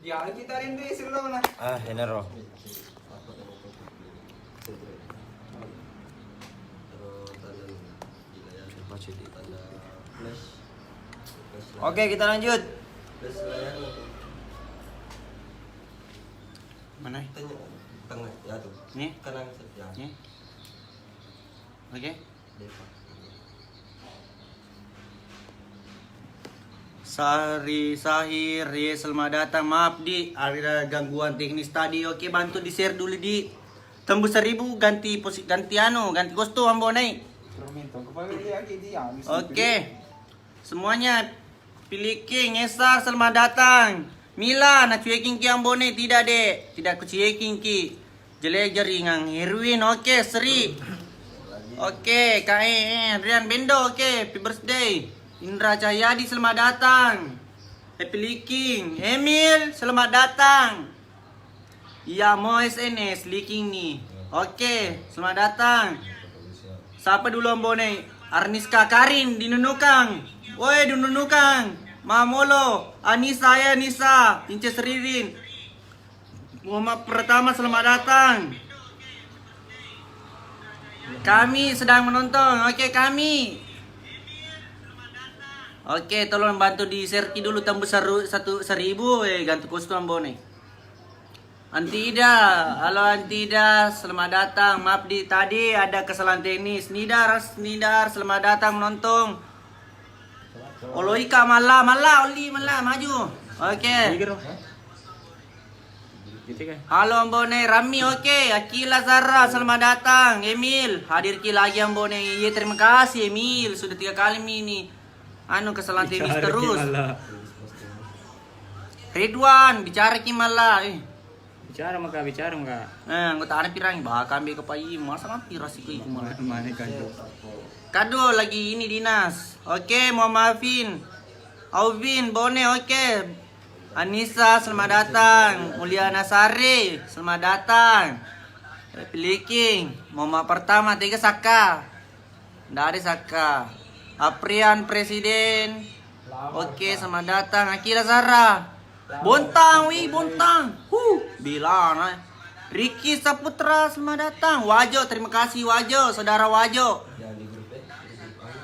Ya kita rindu selalu na. Ah, enero. Oke, kita lanjut. Mana? Tengah ya tuh. Nih. Kanan saja. Nih. Oke. Sari Sahir, selamat datang. Maaf di ada gangguan teknis tadi. Oke, bantu di share dulu di. Tembus 1000 ganti ganti kostum ambo naik. Oke. Semuanya pilih king, Esar, selamat datang. Mila, nak cuekin ki ambo naik tidak dek. Tidak ku cuekin ki. Jelek jaringan Herwin, oke, Sri. Oke, KE, Rian Bendo, oke, happy birthday. Indra Cahyadi, selamat datang. Happy Leaking. Emil, selamat datang. Ya, mau SNS, Leaking nih. Oke, selamat datang. Siapa dulu ambone? Arniska Karin, di Nunukang. Woi, di Nunukang. Mamolo, Anissa ya, Nisa. Inces Ririn. Muhammad pertama, selamat datang. Kami sedang menonton. Oke, kami. Oke, tolong bantu di share dulu tembus 1000 ganti kostum ambone. Antida, halo Antida, selamat datang. Maaf di tadi ada kesalahan teknis. Nidar, selamat datang menonton. Oloika malah Oli maju. Oke. Halo Ambone, Rami oke. Akila Zara, selamat datang. Emil, hadir ki lagi Ambone. Iya, terima kasih Emil, sudah 3 kali ini. Kesalahan teknis terus. Ridwan, bicara ki malah. Bicara maka. Nggak tak ada pirang bahkan ambil kepai masa mah piras itu malah. Mana Kado lagi ini dinas. Oke, mau maafin. Auvin, Bone, oke. Anissa, selamat datang. Mulyana Sari, selamat datang. Piliking, Mama pertama 3 Saka. Nggak ada Saka. Aprian Presiden. Oke, selamat datang. Akira Zara. Bontang. Bilang. Ricky Saputra, selamat datang. Wajo, terima kasih Wajo, saudara Wajo.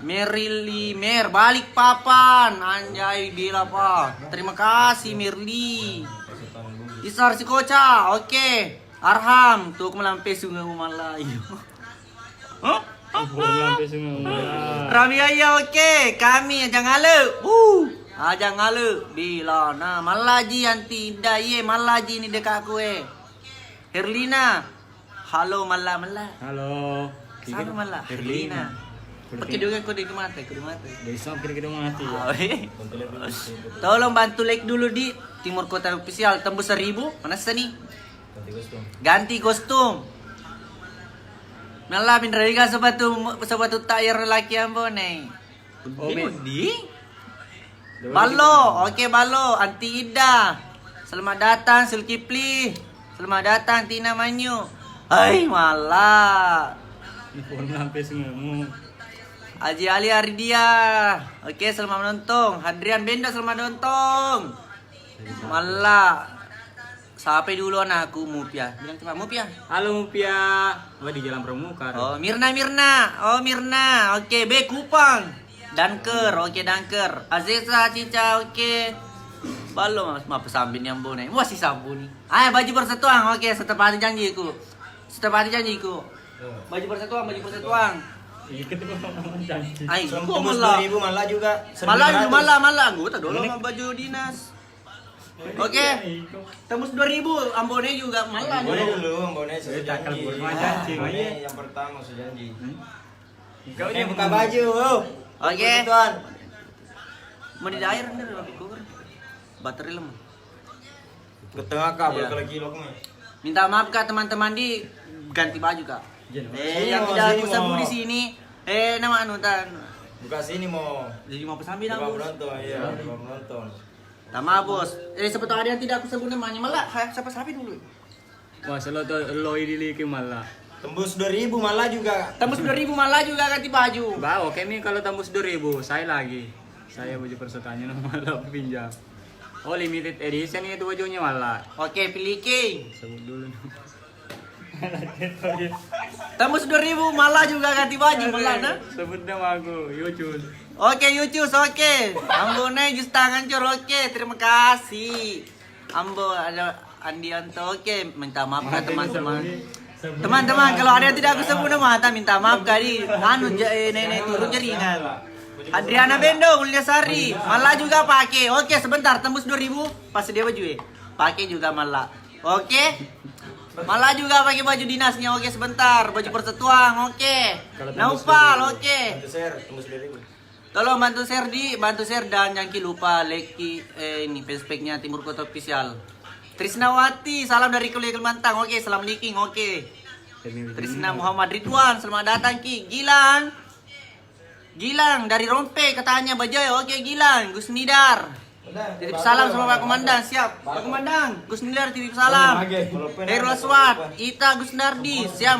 Merili Mer, balik papan. Anjay, bila apa? Terima kasih Merli. Isar si Koca, oke. Arham, tuh melampai sungai Umalayu. Rami Ayah, oke. Kami jangan ngalu. Jangan ngalu. Bila nah malaji anti daye malaji ni dekat aku Herlina. Halo mala. Halo. Sama mala. Herlina. Pakai juga kode ke mata. Dari sampai ke mati. Tolong bantu like dulu di Timur Kota Official tembus 1000. Mana sih nih? Ganti kostum. Malah pindah juga sepatu tayar lelaki ambone. Di Balo, oke Balo, Anti Ida. Selamat datang Sulkipli. Selamat datang Tina Manyu. Hai malah. Ini pun sampai semua. Haji Ali Aridia. Oke, selamat menonton. Hadrian Benda, selamat menonton. Malah. Sampai dulu anakku Mupia. Bilang cuma Mupia. Halo Mupia. Wah di Jalan Pramuka. Oh, Mirna. Mirna. Oke, B Kupang. Danker. Oke, Danker. Aziza Cica. Oke. Balo mas pesambin yang bonai. Wah si sambuni. Baju persatuan. Oke, setepati janjiku. Baju persatuan. Kok malah 2000 malah juga. Malah anggota dulu sama baju dinas. Oke. Tembus 2000 Ambone juga malah. Ambone sudah janji. Yang pertama sudah janji. Buka baju. Oke. Mau di daerah nih baterai lemah. Ke tengah kak, lagi loknya. Minta maaf kak teman-teman di ganti baju kak. Yang tidak aku sebut di sini. Nama anutan. Buka sini mau. Jadi mau pesan bina bos. Menonton. Nama bos. Seperti ada yang tidak aku sebut namanya malah. Siapa dulu. Wah selalu lo ini malah. Tembus 2000 malah juga. Tembus 2000 malah juga ganti baju. Oke nih kalau tembus 2000 saya lagi. Saya baju persertanya malah pinjam. Oh limited edition itu bajunya malah. Oke, pilih King. Sebut dulu. Tembus 2000 malah juga ganti baju malah nah. Sebut nama aku, Yucun. Oke, Yucus, oke. Ambone just tangan cur, oke. Terima kasih. Ambo ada Andianto, oke. Minta maaf ke teman-teman. Teman-teman, kalau ada yang tidak aku sebut nama, minta maaf kali. Nenek turun jaringan. Adriana Bendo, Mulia Sari, malah juga pakai. Oke, sebentar, tembus 2000, pas dia baju pakai juga malah. Oke. Malah juga pakai baju dinasnya. Oke, sebentar, baju persatuan. Oke. Naufal, oke. Tolong bantu share bantu share dan jangan lupa like ini Facebooknya Timur Kota Official. Trisnawati, salam dari kuliah Kalimantan. Oke, salam linking. Oke. Trisna Muhammad Ridwan, selamat datang Ki. Gilang dari Rompe katanya Bajoy. Oke, Gilang. Gus Nidar. Titip salam sama Pak Komandan. Siap. Pak Komandan, Gus Nidar titip salam. Herul Aswad, Ita Gus Nardi. Siap.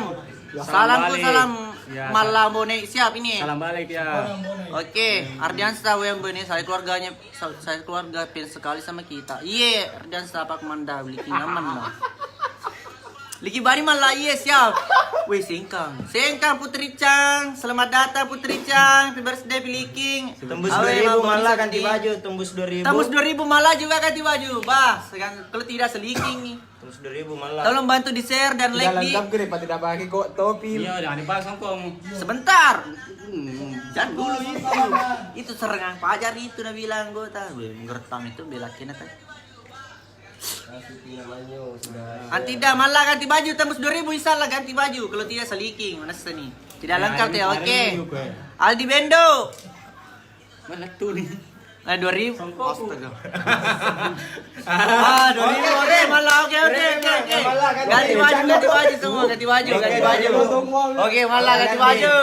Salamku salam malam Bone. Siap ini. Salam balik ya. Oke, Ardiansa WMB ini saya keluarga fans sekali sama kita. Iya, Ardiansa Pak Komandan beli aman lah. Liki bari malah iya siap. Wih Sengkang Putri Chang, selamat datang Putri Chang, happy birthday Piliking. Tembus 2000 malah ganti baju, tembus 2000. Tembus 2000 malah juga ganti baju, bah. Kalau tidak seliking nih. Tembus 2000 malah. Tolong bantu di share dan like di. Dalam gede tidak pakai kok topi. Iya, jangan dipasang kamu. Sebentar. Jangan dulu itu. Itu serangan pajar itu na bilang gue tahu. Ngertam itu belakin tadi. Tidak malah ganti baju tembus 2000 insyaallah ganti baju kalau tidak seliking mana seni tidak lengkap ya oke. Aldi Bendo Mana tuh nih? 2000 astaga 2000 oke malah oke ganti baju semua ganti baju oke malah ganti baju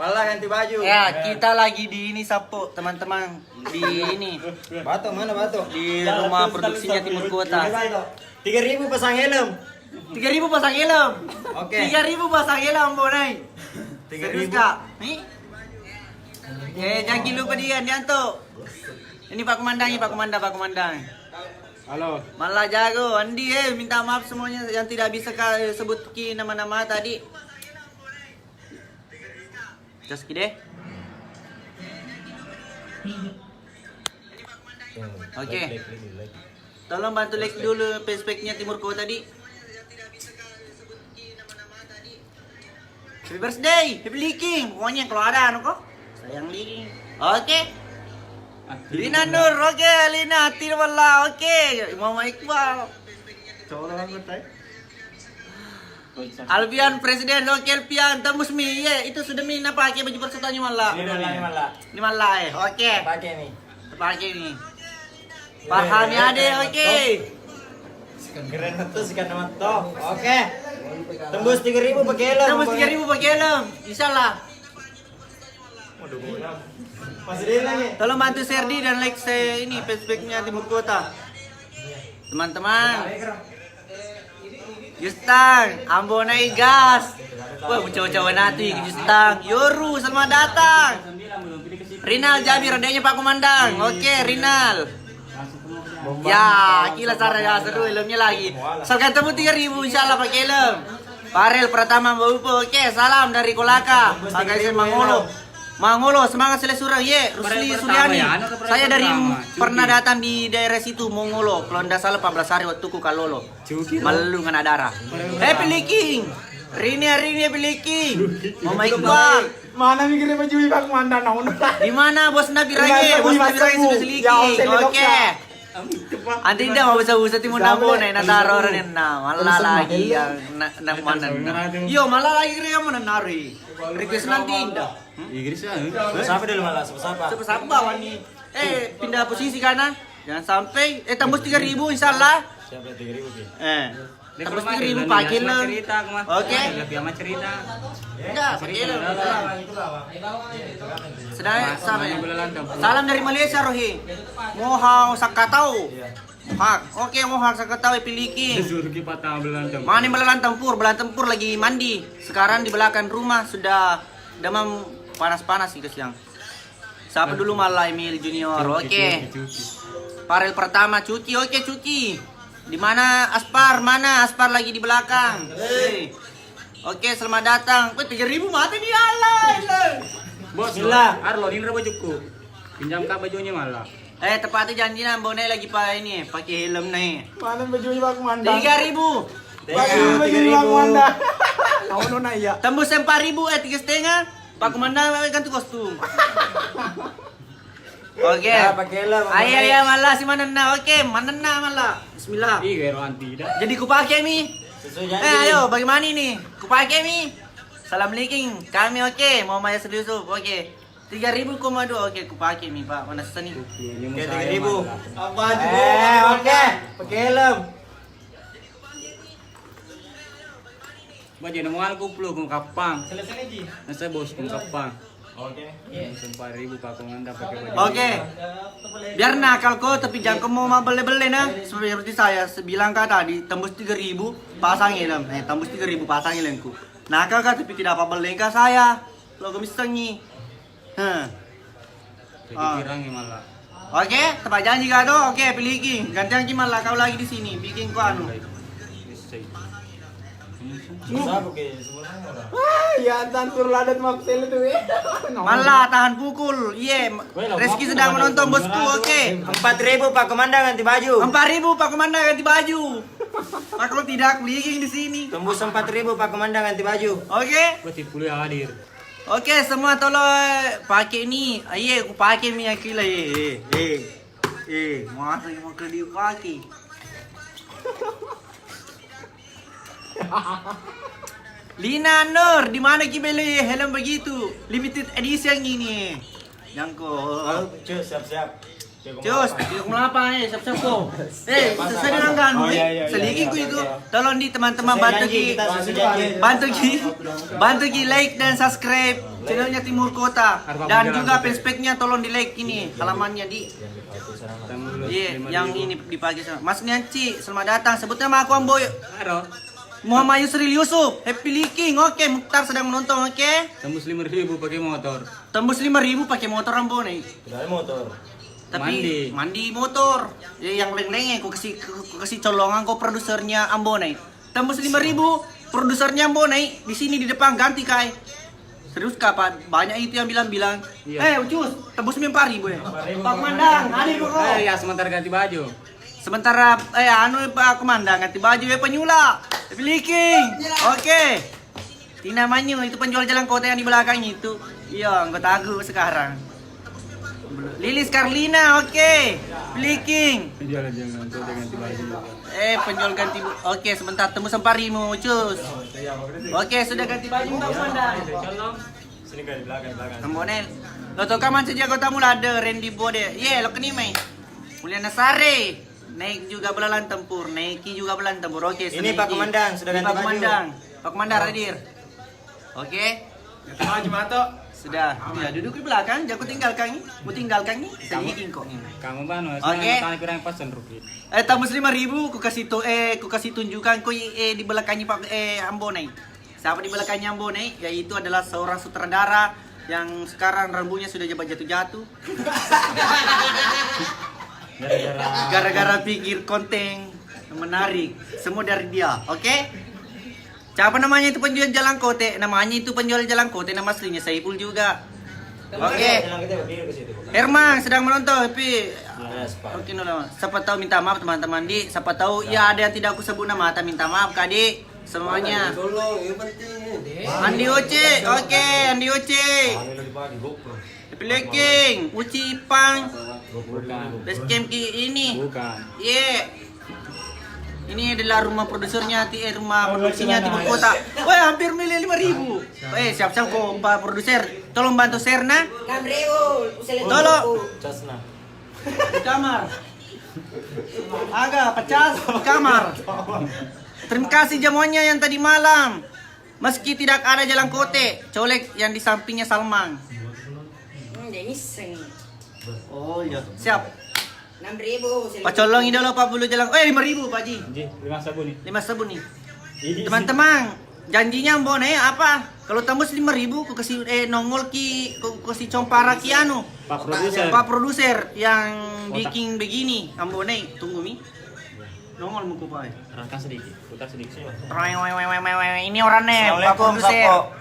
Malah ganti baju. ya kita lagi di ini Sapo teman-teman di ini Batok mana batok? di rumah produksinya Timur Kota. 3000 pasang helm. 3000 pasang helm. Oke. 3000 pasang helm Bonai. 3000. Serius Kak? Nih. Jangan lupa dia Andianto. Ini Pak Komandan. Halo. Malah jago. Andi minta maaf semuanya yang tidak bisa sebut nama-nama tadi. Just kide. Oke. Tolong bantu like dulu Facebooknya Timur Kota tadi. Happy birthday, happy leaking. Pokoknya kalau ada anu kok. Sayang leaking. Oke. Lina Nur, oke. Lina Tirwala, oke. Mama Iqbal. Coba lah gue Alpian Presiden, oke Alpian. Tembus mi, itu sudah mi na pakai baju persatuannya malah. Ini malah oke. Pakai nih. Pakai nih. Pahami ade, oke. Keren betul sih kan toh. Oke. Tembus 3000 pakai helm. Tembus 3000 pakai helm. Insyaallah. Masih dia lagi. Tolong bantu share di dan like saya ini Facebooknya Timur Kota. Teman-teman. Justang, Ambonai gas. Wah, mencoba-coba nanti Justang. Yoru, selamat datang. Rinal Jabir, adanya Pak Komandan. Oke, Rinal. Ya, gila Sarah ya seru helmnya lagi. Salkan temu 3000 insyaallah pakai helm. Farel Pratama Mbak Upo. Oke, salam dari Kolaka. Agak Mangolo, semangat Selesura. Rusli Suryani. Saya dari pernah datang di daerah situ Mongolo. Kalau ndak salah 14 hari waktu ku kalolo. Malu ngana darah. Happy leaking. Rini happy leaking. Mama Iqbal. Mana mikirnya baju Pak Komandan Di mana Bos Nabi Raya? Bos Nabi Raya sudah leaking. Oke. Anti tidak mau bisa timun nabo nih nataro rin na malah lagi yang nak mana yo malah lagi kira yang mana nari request nanti indah Inggris ya. Siapa dulu malah? Siapa? siapa wani pindah posisi kanan jangan sampai tembus 3000 insyaallah Siapa 3000 Ki? tembus 3000 pakai lo Cerita kemana? Oke. Lebih amat cerita. enggak pakai lo sedang salam dari Malaysia Rohi Mohang Sakatau Oke, Mohak Sakatau piliki. Suruh kita patah belantang. Mana belalang tempur lagi mandi. Sekarang di belakang rumah sudah demam panas-panas gitu siang. Siapa dulu malah Emil Junior. Oke. Parel pertama cuci, oke cuci. Di mana Aspar? Mana Aspar lagi di belakang? Oke, selamat datang. Wih, 3.000 mati nih Allah. Bos, Bismillah. Arlo, ini bajuku. Pinjam kak bajunya malah. Tepatnya janji Bone lagi pakai helm nih. Mana bajunya Pak Komandan? 3.000. Bajunya Pak Komandan. Kau nona iya. Tembus 4.000, 3,5. Pak Komandan ganti kostum. Oke. Ya, pakai helm. Ayo malah si Manana. Oke, Manana malah. Bismillah. Ih, kero anti dah. Jadi kupakai mi. Sesuai janji. Ayo, bagaimana ini? Kupakai mi. Assalamualaikum. Kami oke, mau Maya Serius. Oke. 3.000 komado. Oke, kupakai mi, Pak. Mana susah nih? Oke, 3.000. Apa aja? Oke. Pakai helm. Baju nama aku perlu kung kapang. Selesai Ji. Nasa bos kung kapang. Oke. 4.000 Pak Komanda pakai baju. Oke. Biar nakal kok, tapi jangan kamu mau beli-beli nah. Seperti saya bilang kak tadi, tembus 3.000 pasang helm. Tembus 3.000 pasang helmku. Nakal kak, tapi tidak apa beli kak saya. Lo kemisengi. Kirang malah. Oke, tepat janji kak do. Oke, pilih Ki. Gantian gimana kau lagi di sini, bikin kau anu. Susah pakai sebenarnya orang. Wah, ya dan turladat maksel itu ya. Malah tahan pukul. Iya, Reski sedang menonton bosku. Oke. 4.000 Pak Komandan ganti baju. 4.000 Pak Komandan ganti baju. Pak kalau tidak beli di sini. Tembus 4.000 Pak Komandan ganti baju. Oke. Berarti kuliah hadir. Oke, semua tolong pakai ini. Iya, aku pakai minyak gila. Masa mau ke dipakai? Lina Nur, di mana ki beli helm begitu? Limited edition ini. Yang Oh, cus siap-siap. Cus, mau apa siap-siap kok. Sesuai dengan kan, sedikit ku itu. Tolong di teman-teman bantu ki like dan subscribe channelnya Timur Kota dan juga fanspage-nya tolong di like ini halamannya di. Iya, yang ini dipakai sama Mas Nyanci. Selamat datang. Sebut nama aku Amboy. Aro. Muhammad Yusril Yusuf. Happy Leaking. Oke, Mukhtar sedang menonton. Oke. Tembus 5.000 pakai motor. Tembus 5.000 pakai motor Rambo nih. Tidak motor. Tapi mandi motor. Ya, yang leng-leng aku kasih colongan kok produsernya Ambo nih. Tembus 5.000 produsernya Ambo nih di sini di depan ganti kai. Serius kapan? Banyak itu yang bilang-bilang. Iya. Ucus, tembus 4.000 ya. Pak Mandang, hadir kok. Ya sementara ganti baju. Sementara Pak Komandan ganti baju ya penyula. Leaking. Oke. Tina Manyu itu penjual jalan kota yang di belakang itu. Iya, anggota aku sekarang. Lilis Karlina, oke. Leaking. Penjual jangan tuh ganti baju. Penjual ganti. Oke, sebentar tembus 4.000, cus. Oke, sudah ganti baju Pak Komandan. Sini ke belakang. Ambonel. Lo tau kaman saja kota mula ada Randy Bode. Ye, lo keni mai. Mulyana Sare. Naik juga belalang tempur, naiki juga belalang tempur. Oke, Ini Pak Komandan sudah ganti Pak baju. Komandan. Pak Komandan hadir. Oke. Ganti baju Mato. Sudah. Ya, duduk di belakang, jangan tinggalkan nih. Mau tinggalkan nih. Sedikit kok. Kamu bano, Oke. tanya kurang pasan Ruki. Tembus 5.000 ku kasih tunjukkan ku di belakangnya Pak Ambo nih. Siapa di belakangnya Ambo nih? Yaitu adalah seorang sutradara yang sekarang rambutnya sudah jatuh-jatuh. Gara-gara pikir konten menarik. Semua dari dia, oke? Siapa namanya itu penjual jalan kote? Namanya itu penjual jalan kote, nama aslinya Saiful juga. Oke. Herman sedang menonton, tapi oke nolo. Siapa tahu minta maaf teman-teman di. Siapa tahu ya ada yang tidak aku sebut nama, minta maaf Kak semuanya. Andi Oce, oke Andi Oce. Peleking, Uci Pang. Bukan. Basecamp ini. Bukan. Ini adalah rumah produsernya, rumah produksinya Timur Kota. Wah, hampir milih 5.000. Siap-siap kok Pak produser. Tolong bantu share nah. Tolong. Di kamar. Agak pecah di kamar. Terima kasih jamuannya yang tadi malam. Meski tidak ada jalan kote, colek yang di sampingnya Salman. Oh iya, siap. 6.000. Pak colong ini dulu 40 jalan. 5.000 Pak Ji. 5 sabun nih. 5 sabun nih. Teman-teman, janjinya Ambonai apa? Kalau tembus 5.000 ku kasih nongol ki ku kasih compara ki anu. Pak produser yang bikin begini Ambonai tunggu mi. Nongol muku Pak. Rangka sedikit, putar sedikit. Ini orangnya Pak Assalamualaikum, produser. Sapo.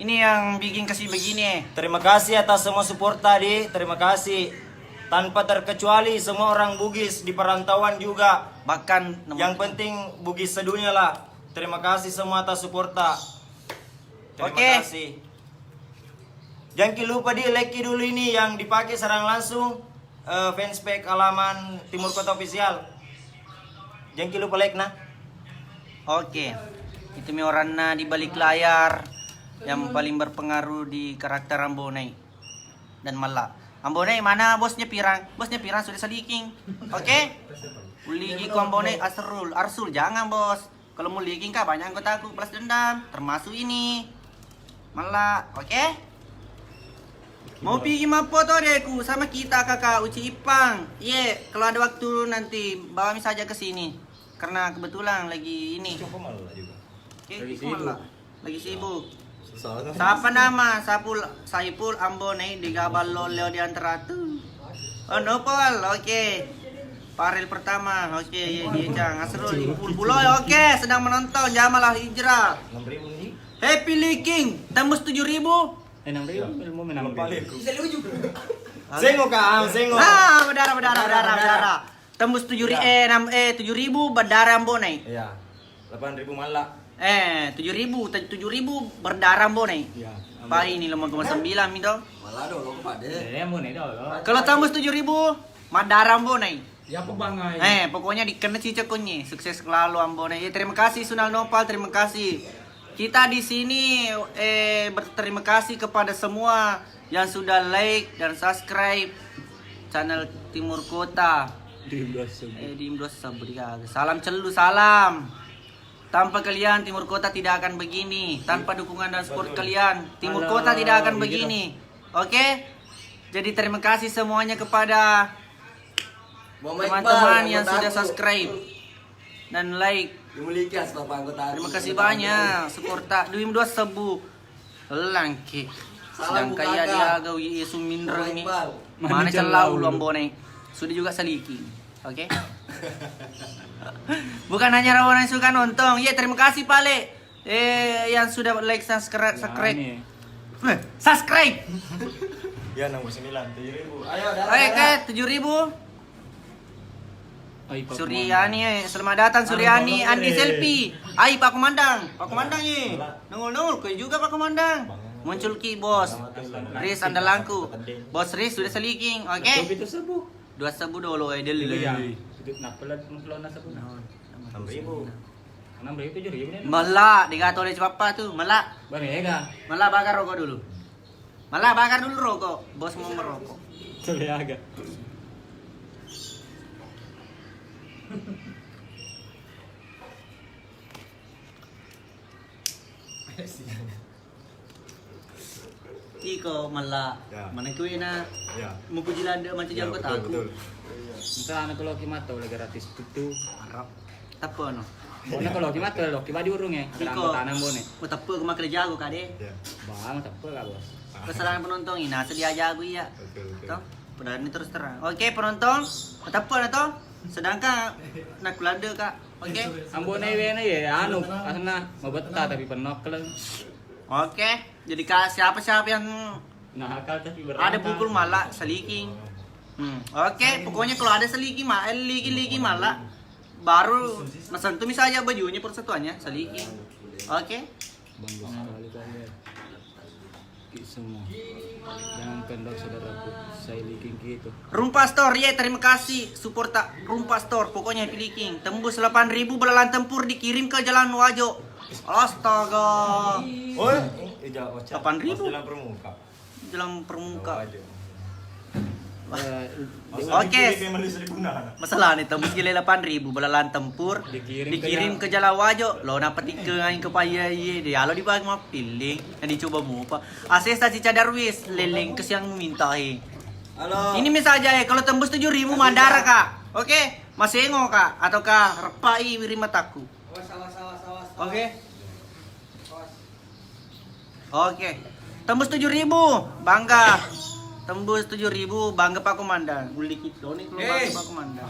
Ini yang bikin kasih begini. Terima kasih atas semua support tadi. Terima kasih. Tanpa terkecuali semua orang Bugis di perantauan juga. Bahkan Yang penting Bugis sedunia lah. Terima kasih semua atas supporta. Terima Oke. kasih. Jangan lupa di like dulu ini yang dipakai serang langsung fanspage halaman Timur Kota Official. Jangan lupa like nah. Oke. Itu mi orangnya di balik layar yang paling berpengaruh di karakter Ambonai dan Mala. Ambonai mana bosnya Pirang? Bosnya Pirang sudah sediking. Oke? Uligi ku Ambonai Arsul jangan bos. Kalau mau leaking kah banyak anggotaku balas dendam, termasuk ini. Mala, oke? Mau pergi foto dehku sama kita kakak Uci Ipang. Iya, kalau ada waktu nanti bawa mi saja ke sini. Karena kebetulan lagi ini. Oke, Mala. Lagi sibuk. Siapa nama? Saipul Ambonai digabal loleo di antara tuh. Oh, Nopal, oke. Parel pertama, oke, dia Cang Asrul, Puloy, oke, sedang menonton Jamalah Hijrah. Happy Leaking, tembus 7.000. 6.000 ilmu menang. Sengok Kang, sengok. Ah, berdarah. Tembus 7.000 berdarah Ambonai. Iya. 8.000 malah. 7.000 berdarah Ambonai. Iya. Pak ini 5,9 itu. Malah dong, Pak deh. Ambonai dah. Kalau tembus 7.000 Madara Ambonai. Ya pebangai. Pokoknya dikena cicekunyi. Sukses selalu Ambonai. Terima kasih Sunal Nopal, terima kasih. Kita di sini berterima kasih kepada semua yang sudah like dan subscribe channel Timur Kota. Di salam celu salam. Tanpa kalian Timur Kota tidak akan begini. Tanpa dukungan dan support kalian Timur Kota tidak akan begini. Oke? Jadi terima kasih semuanya kepada teman-teman yang sudah subscribe dan like. Terima kasih banyak support tak duim 2 sebu langki. Sedang kaya dia gau Yesu mindreng ni. Mana celau lu Ambonai. Sudah juga seliki. Oke? Bukan hanya orang yang suka nonton. Ya, terima kasih Pale. Yang sudah like subscribe. Subscribe. Ya 69, 7.000. Ayo, Oke, 7.000. Suryani, selamat datang Suryani, Andi Selfie. Ai Pak Komandang, ye. Nongol, kau juga Pak Komandang. Muncul ki bos. Riz andalanku. Bos Riz sudah seliking, oke? 2 sebu dulu deli. Malah digato oleh papa tuh, malah. Malah bakar rokok dulu. Malah bakar dulu rokok. Bos mau merokok. Iko malah mana kue na mau puji lada macam jago aku. Entah anak kalau kimato lagi gratis itu. Harap. Apa no? Bona kalau kimato lo kiba diurung ya. Kalau tanam bone. Mau tapu ke makan jago kade. Bang tapu lah bos. Kesalahan penonton ini nasi dia jago ya. Toh, padahal ini terus terang. Oke penonton, tapu na to. Sedangkan nak lada kak. Oke. Ambonai wena ya anu karena mau betah tapi penok lah. Oke, jadi siapa yang Nakal tapi berat. ada pukul malah seliking. Oke, pokoknya kalau ada seliking liki malah baru nasentuh misalnya bajunya persatuannya seliking. Oke. Bangga sekali kalian. Semua. Jangan kendor saudaraku. Saya leaking gitu. Rumpa Store ya, terima kasih support tak Rumpa Store. Pokoknya happy leaking. Tembus 8.000 belalang tempur dikirim ke Jalan Wajo. Astaga. Oh, 8.000. Jalan Permuka. Jalan Permuka. Oke. Oke. Masalah nih tembus gile 8.000 belalang tempur dikirim ke Jalan Wajo. Lo napa tikengain ke paya ye dia lo dibagi mau pilih yang dicoba mu apa. Asesta Cica Darwis leleng kes yang minta Halo. Ini misalnya ya kalau tembus 7.000 Mandara kak. Oke, Masengo kak ataukah Repai Wirimataku. Oke. Oke. Tembus 7.000. Bangga. Tembus 7.000. Bangga Pak Komandan. Uli kita nih kalau bangga Pak Komandan.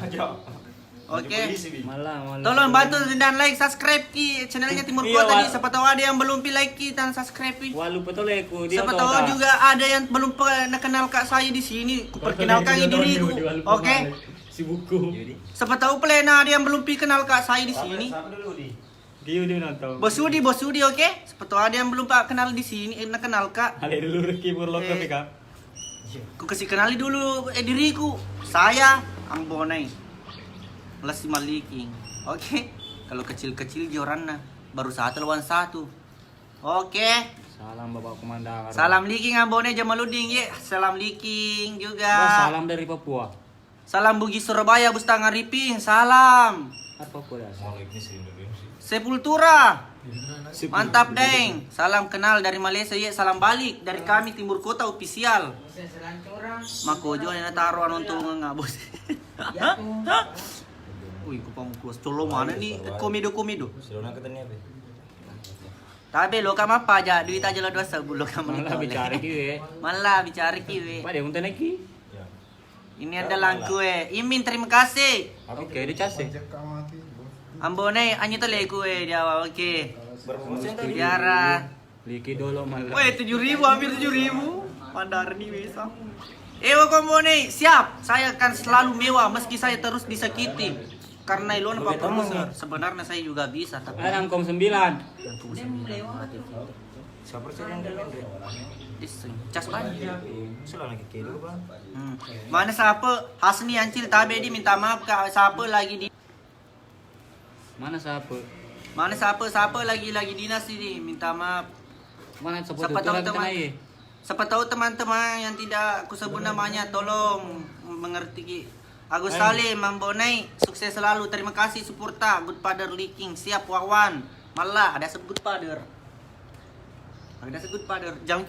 Oke. Malah. Tolong bantu dan like, subscribe ki channelnya Timur Iya, Kota Wak. nih. Siapa tahu ada yang belum like ki dan subscribe ki. Wah, lupa tuh leku dia. Siapa tahu juga ada yang belum pernah kenal Kak saya di sini. Kuperkenalkan diriku. Oke. Si buku. Siapa tahu plena ada yang belum kenal Kak saya di sini. Siapa dulu di? Dia udah nonton. Bos Sudi, oke? Siapa tahu ada yang belum Pak kenal di sini, kenal Kak. Ale dulu Reki Burlok Eh. tapi Kak. Ku kasih kenali dulu diriku. Saya Ang Bonai. Lesi Maliking. Oke. Kalau kecil-kecil joranna baru 1 lawan 1. Oke. Salam Bapak Komandan. Salam Liking Ang Bonai Jamaludin ye. Salam Liking Wah, juga. salam dari Papua. Salam Bugis Surabaya Bustang Arifin. Salam. Apa Papua dah? Sepultura. Mantap, Deng. Salam kenal dari Malaysia ye. Salam balik dari kami Timur Kota official. Makojo yang taruh untuk ngabos. Wih, kupang close. Colo mana nih? Komedo. Sudah nak ketanya apa? Tabe lo kam apa aja? Duit aja lo 2 lo kam. Malah bicara kiwe. Malah bicara kiwe. Pak dia unta neki. Ya. Ini adalah kue. Imin terima kasih. Oke, dia case. Ambone anyo tole kue dia oke. Berfungsi tadi. Biara. Liki dulu malah. Woi 7.000 hampir 7.000. Pandar nih bisa. Ewa Kombone, siap. Saya akan selalu mewah meski saya terus disakiti. Karena Ilona Pak Produser. Sebenarnya saya juga bisa tapi Ada angkom 9. Siapa presiden dan Mendri? cas banget. Sudah lagi ke dulu bang. Mana siapa? Hasni Ancil tabe di minta maaf Kak. Siapa lagi di Mana siapa? Mana siapa lagi dinas ini minta maaf. Mana Siapa support tahu kita teman. naik. Siapa tahu teman-teman yang tidak kusebut namanya tolong mengerti Ki. Agus Salim, Mambonai, sukses selalu. Terima kasih Supurta, Good Father Leaking, siap Wawan. Malah ada sebut Father. Ada sebut Father. Jangan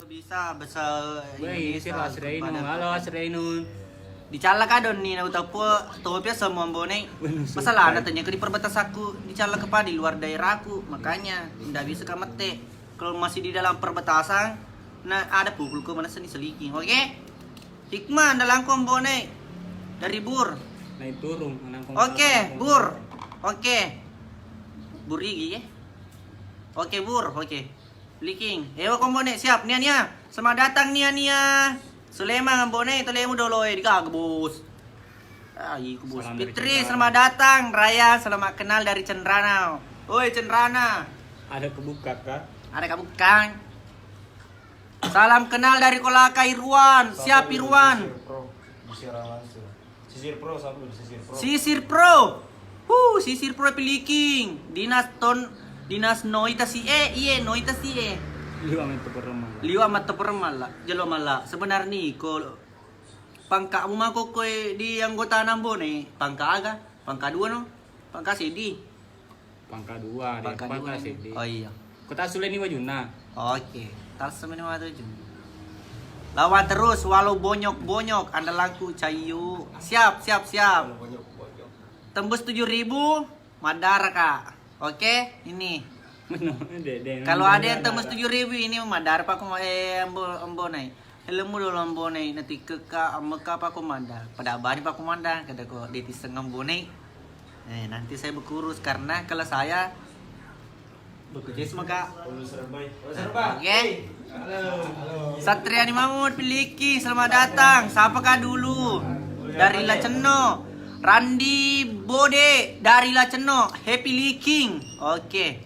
bisa besar Wei, si Asreinu. Halo Asreinu. Dicala kadon nih na utapo topia semua Mambonai. Masalah ada tanya ke di perbatas aku dicala kepada di luar daerahku, makanya tidak bisa kamete. Kalau masih di dalam perbatasan, nah ada pukulku mana seni seliking, oke? Hikmah dalam Mambonai. Dari Bur. Naik turun angkom. Oke, Bur. Oke. Burigi ya. Oke, Bur. Oke. Leaking. Ewa Kombone siap nia. Selamat datang nia. Sulaiman Kombone tolemu dolo digagabus. Ai kubus. Salam dari Fitri Cendrana. selamat datang. Raya selamat kenal dari Cendrana. Oi Cendrana. Ada kebuka Kak. Ada kamu Kang. Salam kenal dari Kolaka Irwan. Siap Irwan. Siaran langsung. Sisir Pro sama dulu Sisir Pro. Sisir Pro. Sisir Pro piliking. Dinas Noita si Noita si Liwa main teperemang. Liwa mata permala. Jalo mala. Sebenarnya nih kalau pangka umako ko di anggota nambo nih, pangka aga, pangka 2 no. Pangka CD. Pangka 2 dia. Pangka CD. Oh iya. Kota Sule ni wajuna. Oke. Talsemen mata tujuh. Lawan terus walau bonyok-bonyok andalanku Cayu. Siap. Tembus 7.000 Madara Kak. Oke, ini. Kalau ada yang tembus 7.000 ini Madara Pak Ambonai. Helmu dulu Ambonai nanti ke Mekah Pak Komandan. Pada abadi Pak Komandan kata ko di tiseng Ambonai. Nanti saya berkurus karena kalau saya bekerja semoga. Oke. Satriani Mahmud Piliki, selamat datang. Siapa kah dulu? Dari Laceno. Randi Bode dari Laceno. Happy Leaking. Oke.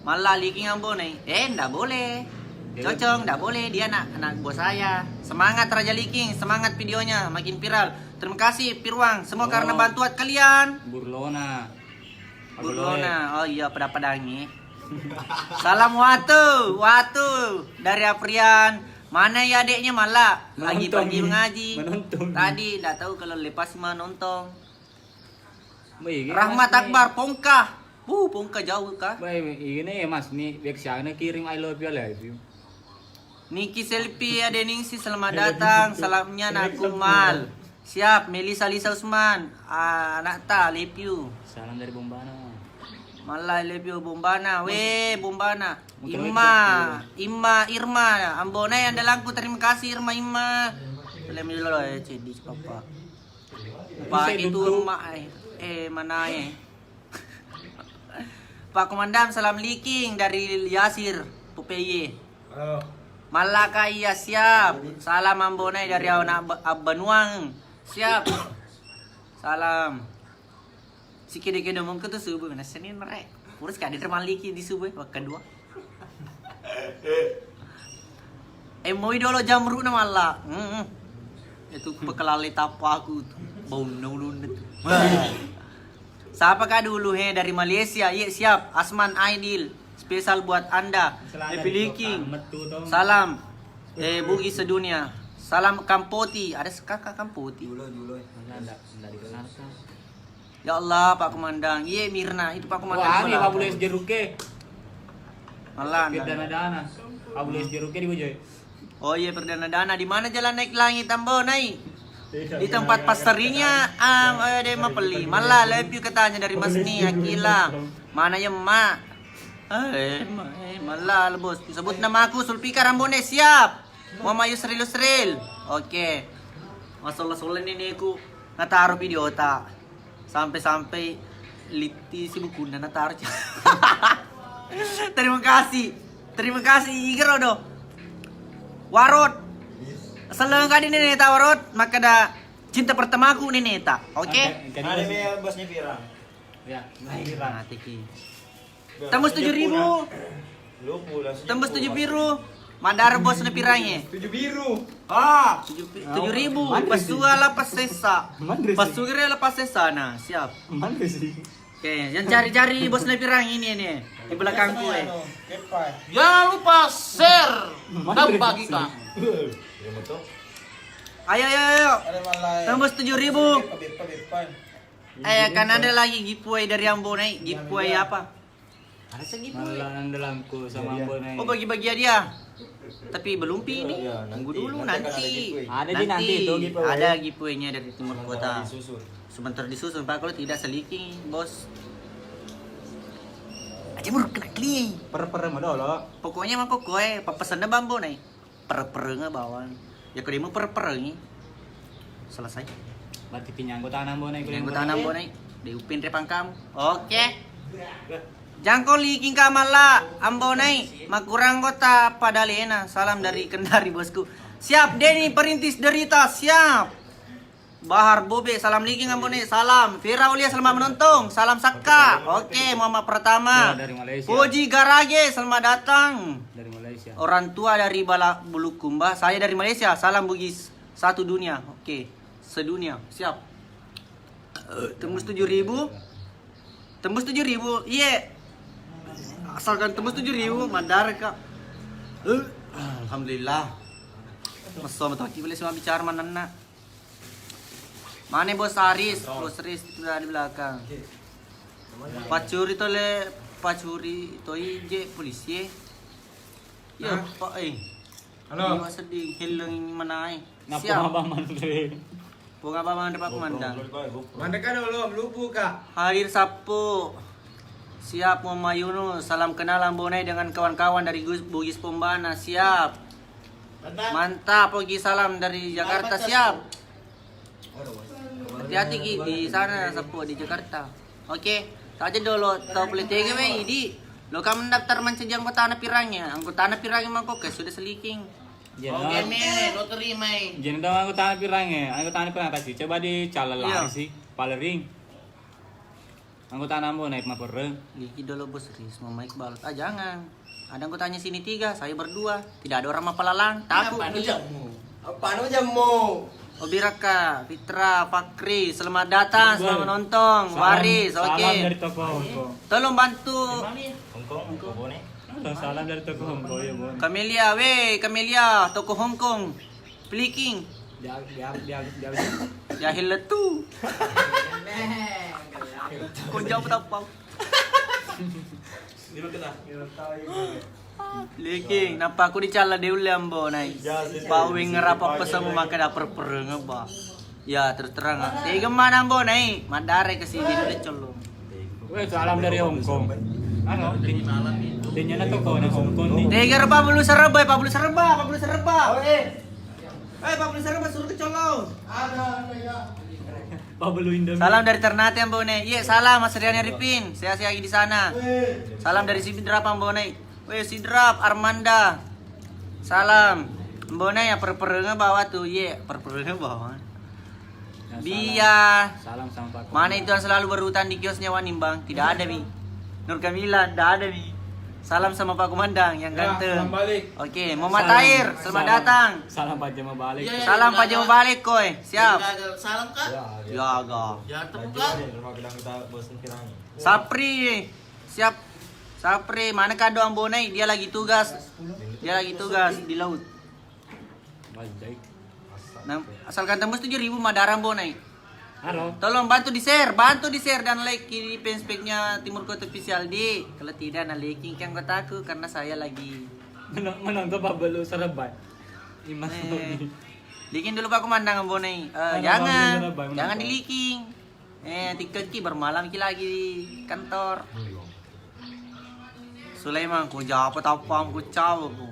Malah Leaking Ambonai. Enggak boleh. Cocok, enggak boleh. Dia anak bos saya. Semangat Raja Leaking, semangat videonya makin viral. Terima kasih Pirwang, semua karena bantuan kalian. Burlona. Burlona. Oh iya, pada-padangi. Salam Watu dari Aprian. Mana ya adeknya malah lagi Menonton. pergi mengaji. Menonton. Tadi enggak tahu kalau lepas menonton. Baik. Rahmat Akbar Pongkah. Pongkah jauh kah? Baik, ini Mas nih biasanya kirim I love you live you. Niki Selfie Adeningsi selamat datang. Salamnya Nakumal. Siap Melisa Lisa Usman. Anak ta love you. Salam dari Bombana. Malah lebih bombana, bombana. Irma, ambonai andalanku terima kasih Irma. Boleh dulu ya cedis papa. Pak itu rumah mana ya? Pak Komandan salam liking dari Yasir Popeye. Malaka iya siap. Salam ambonai dari anak Abanuang. Siap. Salam. Si kede-kede mungkin tuh subuh mana Senin merek. Urus kan diterima liki di subuh kedua. Mau idolo jamru na malah. Itu pekelali tapu aku tuh. Bau nulun. Siapa kah dulu dari Malaysia? Iya siap. Asman Aidil. Spesial buat Anda. Liking. Salam. Bugi sedunia. Salam Kampoti. Ada kakak Kampoti. Ya Allah Pak Komandan. Iya Mirna itu Pak Komandan. Wah, ini Pak Boleh Jeruke. Malah. Perdana-dana. Pak Boleh Jeruke di Bojoy. Oh iya perdana-dana. Di mana jalan naik langit Ambo naik? Di tempat pasterinya ada mapeli. Malah lebih katanya dari Mas Ni Akila. Mana ya mak? Malah bos. Sebut nama aku Sulfikar Ambone siap. Mama Yusril. Oke. Masalah ini aku nataruh video tak. Sampai liti si bukunya nataruh. Terima kasih Igerodo. Warot. Selengkap ini neta warot, maka ada cinta pertamaku ini neta. Oke? Ada bel bosnya pirang. Ya, Nah, teki. Tembus 7.000. Tembus 7 biru. Mandar bos na pirangnya. 7 biru. 7.000. Pasua la pasesa. Pasugre la pasesa nah, siap. Mana sih? Oke, yang cari-cari bos na pirang ini nih. Di belakangku Jangan lupa share dan bagikan. Ayo. Tembus 7.000. Kan ada lagi giveaway dari Ambonai. Giveaway apa? Ada giveaway. Malah andalanku sama Ambonai. Oh bagi-bagi dia. Tapi belum ini. Tunggu dulu nanti. Ada di nanti itu giveaway. Ada giveaway-nya dari timur kota. Sebentar disusun Pak kalau tidak seliking, Bos. Aja baru kena kli. Per modal. Pokoknya mah pokoknya pesan na bambo nih. Per nga bawang. Ya kalau mau per nih. Selesai. Berarti pinjang anggota Ambonai. Yang anggota Ambonai. Diupin repangkam. Oke. Jangko liking kamala Ambonai makurang kota Padalena. Salam dari Kendari bosku. Siap Denny perintis derita siap. Bahar Bobe salam liking Ambonai salam. Fira Ulia selamat menonton. Salam Saka. Oke Muhammad Pertama. Ya, dari Malaysia. Puji Garage selamat datang. Dari Malaysia. Orang tua dari Bulukumba. Saya dari Malaysia. Salam Bugis satu dunia. Oke. Sedunia. Siap. Tembus 7.000. Tembus 7.000. Iya. Asalkan tembus 7.000 mandar kak. Alhamdulillah. Masuk mataki boleh semua bicara manana. Mana bos Aris? Bos Aris itu di belakang. Pacuri to ije polisi. Ya, Pak Halo. Ini sedih hilang manai. Siap. Ngapain Mandre? Bunga apa mandre Pak Komandan? Mana kan belum lupu kak. Hadir Sapu. Siap Mama Yunus. Salam kenal Ambonai dengan kawan-kawan dari Bugis Pombana. Siap. Mantap. Ogi salam dari Jakarta. Siap. Hati-hati Ki di sana Sapu di Jakarta. Oke. Saja dulu tahu boleh tega di. Lo kamu mendaftar mencejang kota pirangnya. Anggota pirangnya mangkok sudah seliking. Oke nih, lo terima. Jangan tahu anggota pirangnya. Anggota pirang tadi coba dicalal lagi sih. Palering. Anggota Ambonai mah pereng. Liki dulu bos Riz mau maik balut. Jangan. Ada anggotanya sini 3, saya berdua. Tidak ada orang mapalalang. Takut. Apaan jamu? Obiraka, Fitra, Fakri, selamat datang, selamat menonton. Waris, oke. Salam dari toko Hongkong. Tolong bantu. Hongkong. Salam dari toko Hongkong ya, Bon. Camelia, toko Hongkong. Flicking. Jahil letu. Kau jawab apa? Flicking, napa aku dicala di ulambo nai. Bawing ngerapak pesan memakai dapur pereng ba. Ya terus terang. Tiga mana ambo nai? Mandare ke sini udah colong. Weh, salam dari Hong Kong. Ano? Dinya na to ko ng Hong Kong nih. Tiger Pablo Serba, Pablo Serba. Pablo Serba suruh kecolong. Pablo Indomie. Salam dari Ternate Ambone. Iya, salam Mas Rian Arifin. Saya lagi di sana. Salam dari Sidrap Ambone. Weh, Sidrap Armanda. Salam. Ambone ya perpernya bawa tuh. Iya, perpernya bawa. Ya, Dia. Salam sama Pak. Mana itu yang selalu berhutang di kiosnya Wanimbang? Tidak ada, Bi. Nur Kamila, tidak ada, Bi. Salam sama Pak Komandang yang ganteng. Oke, Muhammad Tahir, selamat datang. Salam Pak Jema balik. Iya, Salam Pak Jamu balik, Koy. Siap. Salam kak. Ya, agak. Ya terbuka. Sapri, siap. Sapri, mana kado Ambonai? Dia lagi tugas. Di laut. Baik. Nah, asalkan tembus 7.000 Madara Ambonai. Halo. Tolong bantu di share dan like di fanspage-nya Timur Kota Official di. Kalau tidak, nah liking kan kotaku karena saya lagi. Menonton Pablo Serba. Imas Liking dulu Pak Komandang Ambonai. Jangan di liking. Tiket ki bermalam ki lagi di kantor. Sulaiman, ku jawab apa ku caw ku.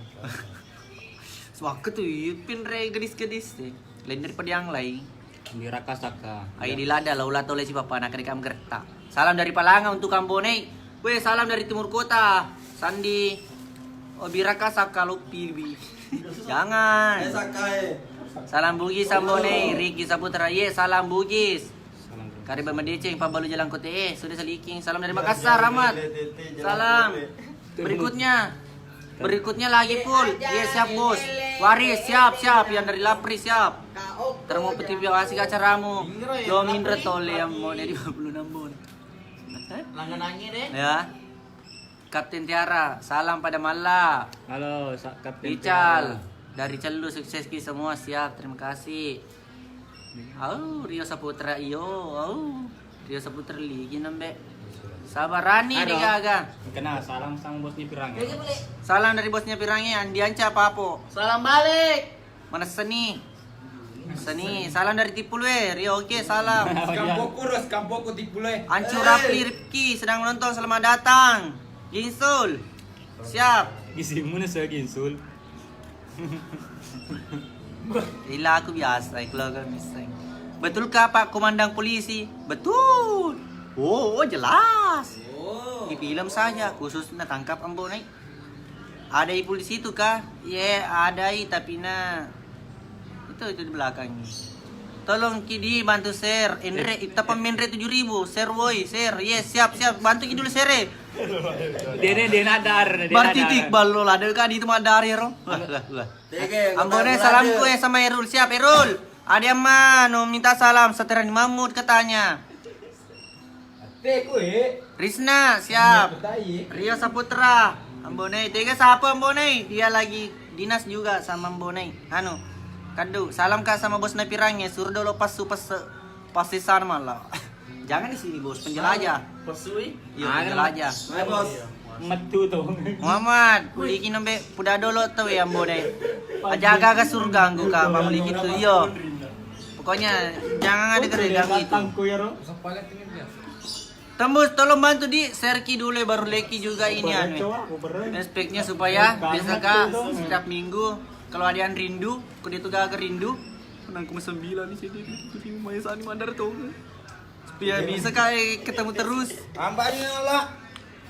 Sewaktu tuh ipin re gedis-gedis deh. Lain daripada yang lain. Mira Kasaka. Ai di lada laula tole si papa nak rekam gerta. Salam dari Palanga untuk Ambonai. Weh, salam dari Timur Kota. Sandi. Obira Kasaka lupi. Jangan. Salam Bugis Ambonai, Ricky Saputra. Ye, salam Bugis. Salam. Kariba Madeceng, Pabalu Jalan Kote. Sudah seliking. Salam dari Makassar, Rahmat. Salam. Berikutnya lagi full. Ye, siap bos. Waris siap. Yang dari Lapri siap. Termo peti biawasi acaramu. Lo mindre tole yang mau dari 56 bon. Langganannya deh. Ya. Kapten Tiara, salam pada Malla. Halo, Kapten Ical. Dari Celu sukses ki semua siap. Terima kasih. Rio Saputra Rio Saputra lagi nambe. Sabarani Halo. digaga. Kena salam sama bosnya Pirang. Salam dari bosnya Pirangi Andianca Papo. Salam balik. Mana Seni, salam dari Tipulwe, Rio oke, salam. Kampoku tipulai. Ancu Rapli Ripki sedang menonton, selamat datang. Ginsul, siap. Gisimu na sa ginsul. Gila aku biasa, keluarga miseng. Betulkah Pak Komandang Polisi? Betul. Oh, jelas. Di film saja, khusus tangkap Ambonai. Ada ibu di situ kah? Ada tapi itu di belakangnya. Tolong Kidi bantu share.Endre kita pemenre 7.000. Share woi, share. Yes, siap. Bantu Kidi dulu share. Denadar. Bartitik balol ada kan itu madar ya, Ro. Ambone salamku sama Erul. Siap, Erul. Ada yang mana minta salam Seteran Mahmud katanya. Risna, siap. Rio Saputra. Ambone, tiga siapa Ambone? Dia lagi dinas juga sama Ambone. Kadu, salam kak sama bos Napirangnya. Suruh dulu pas pasisan malah. Jangan di sini bos, penjelajah. Pesui. Iya, penjelajah. Metu tuh. Muhammad, kulikin nambe puda dulu tuh ya Ambone. Aja agak surga ganggu kak, pamuli gitu yo. Pokoknya jangan ada ganggu itu. Tembus, tolong bantu di Serki dulu baru Leki juga ini aspeknya supaya bisa kak setiap minggu kalau ada yang rindu, kalau itu gak rindu, menang ke 9 di sini di Mayasani Mandar tuh. Supaya bisa kak ketemu terus. Ambanya lah.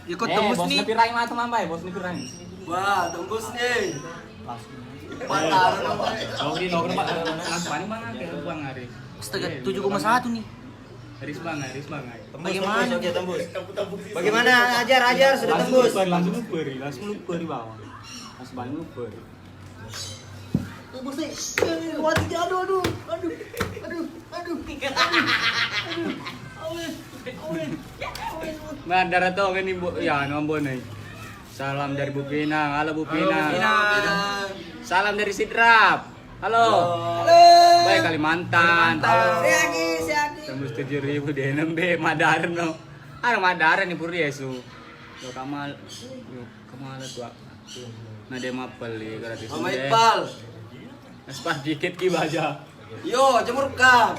Ya kok tembus nih. Bos Pirang mah tuh mambai, bos Pirang. Wah, tembus nih. Oh, di nomor langsung paling mana ke Bang Ari. Astaga, 7,1 nih. Haris banget. Bagaimana? Oke, tembus. Bagaimana? Ajar sudah tembus. Langsung luper di bawah. Langsung balik luper. Tembus nih. Aduh. Mandara to kan ibu ya Ambonai. Salam dari Bu Pinang. Halo Bu Pinang. Salam dari Sidrap. Halo. Baik Kalimantan. Siaki. Tembus 7.000 DNMB Madarno. Madaran nih Puri Yesu. Yo Kamal tua. Nade mapel ya gratis. Pal. Espas dikit ki baja. Yo, jemur ka.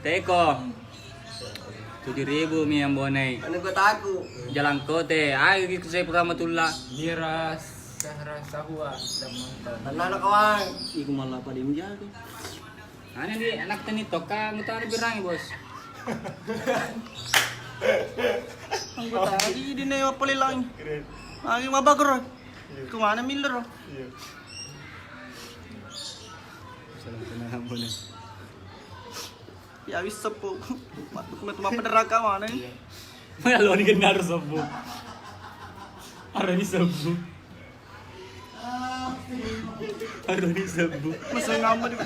Teko. 7.000 mi ambone. Ano ko taku? Jalan kote. Ayo kita saya Rahmatullah. Miras sahua damantan. Tanana kawan. Iku malah pada yang jago. Ana di anak tani toka mutari birang bos. Anggota tadi di na apa lang. Ang mabagro. Kumana Miller. Salam kenal ambone. Ya wis sepo. Matuma peneraka mana ni? Malo ni kenar sabu. Arani sabu. Arani sabu. Masa ngamu di.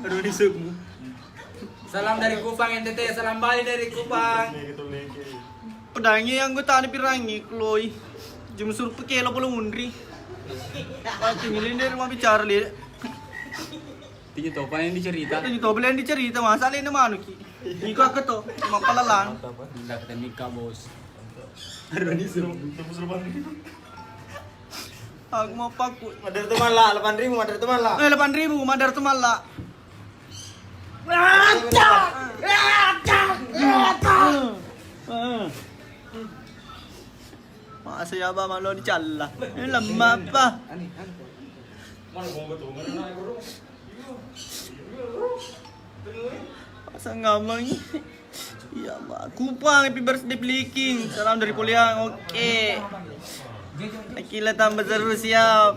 Arani sabu. Salam dari Kupang NTT, salam Bali dari Kupang. Pedangi anggota ni pirangi kloi. Jum suruh pekelo puluh mundri. Pati milinir mau bicara li. Tinyo to pa yang dicerita. Ito to belen dicerita masalah ni manu ki. Iko ako to, mapalalang. Hendak kita nikah bos. Aku mau paku. Madar teman lah, 8.000 madar teman lah. 8.000 madar tu malah. Masa ya ba malo di challa. Lama pa. Masa ngamang. Ya ba, Kupang happy birthday Piliking. Salam dari Poliang. Oke. Akila tambah seru siap.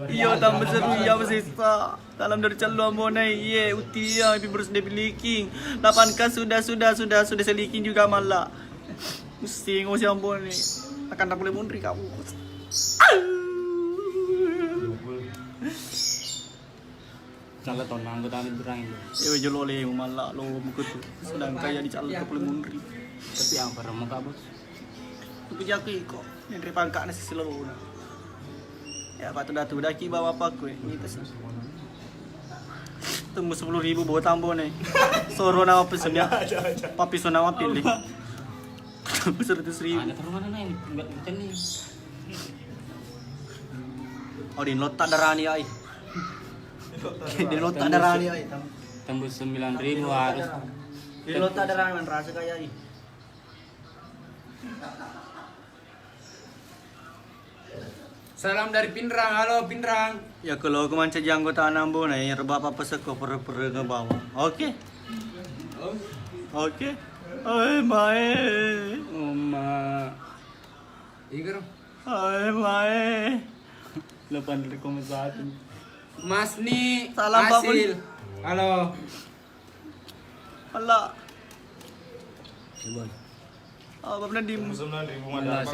Iyo tambah seru ya sisa. Salam dari Callu Ambonai. Iye Utia happy birthday Piliking. 8K sudah seliking juga malah. Mesti ngos si Ambonai. Akan tak boleh mundri kamu. Salah tahun anggot kami berang itu. Ewe jolole malah lo mukutu. Sedang kaya di Callu tak boleh mundri. Tapi ang para mo ka bos. Aku jaki kok. Yang pangkak nasi seluruh. Ya pak tu daki bawa apa kue. Ini tes. Tembus 10.000 bawa tambo nih. Soro nama pesennya. Papi so nama pilih. 100.000. Ada taruh mana nih? Macam ni. Oh di lot tak darani ai. Di lot tak darani ai. Tembus 9.000 harus. Di lot tak darani rasa kaya ai. Salam dari Pindrang, halo Pindrang. Ya kalau aku manca anggota nambo na yang reba apa peseko per ke bawah. Oke. Oke. Ai mae. Oma. Igor. Ai mae. 8.1. Mas Ni. Salam, Pak Asil. Halo. Allah. Coba. Oh, Bapak Nadim. 9.000 Mana